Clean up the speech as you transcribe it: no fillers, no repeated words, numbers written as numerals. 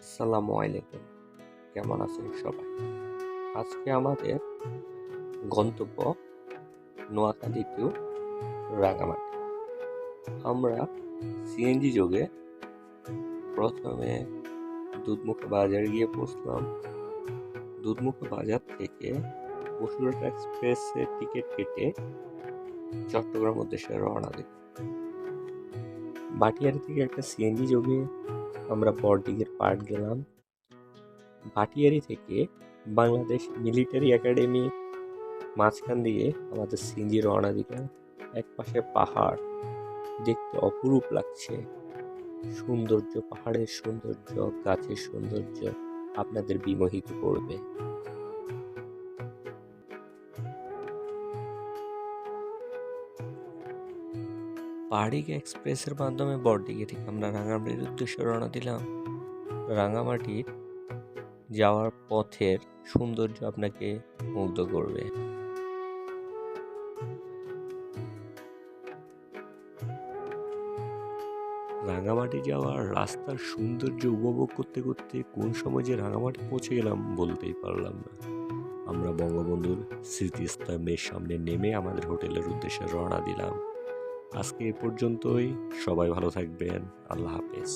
আসসালামু আলাইকুম। কেমন আছেন সবাই? আজকে আমাদের গন্তব্য নোয়াখালী টু রাঙামাটি। আমরা সিএনজি যোগে প্রথমে দুধমুখো বাজার গিয়ে পৌঁছলাম। দুধমুখো বাজার থেকে বসুরহাট এক্সপ্রেসের টিকিট কেটে চট্টগ্রাম উদ্দেশ্যে রওনা দিই। ভাটিয়ারি থেকে একটা সিএনজি যোগে আমরা বড়দিঘির পার্ক গেলাম। ভাটিয়ারি থেকে বাংলাদেশ মিলিটারি একাডেমি মাঝখান দিয়ে আমাদের সিএনজি রওনা দিল। এক পাশে পাহাড়, দেখতে অপরূপ লাগছে। সৌন্দর্য, পাহাড়ের সৌন্দর্য, গাছের সৌন্দর্য আপনাদের বিমোহিত করবে। পাহাড়ি এক্সপ্রেসের মাধ্যমে বড়দিঘি থেকে আমরা রাঙামাটির উদ্দেশ্যে রওনা দিলাম। রাঙামাটির যাওয়ার পথের সৌন্দর্য আপনাকে মুগ্ধ করবে। রাঙামাটি যাওয়ার রাস্তার সৌন্দর্য উপভোগ করতে করতে কোন সময় যে রাঙামাটি পৌঁছে গেলাম বলতেই পারলাম না। আমরা বঙ্গবন্ধুর স্মৃতিস্তম্ভের সামনে নেমে আমাদের হোটেলের উদ্দেশ্যে রওনা দিলাম। আজকে এ পর্যন্তই। সবাই ভালো থাকবেন। আল্লাহ হাফেজ।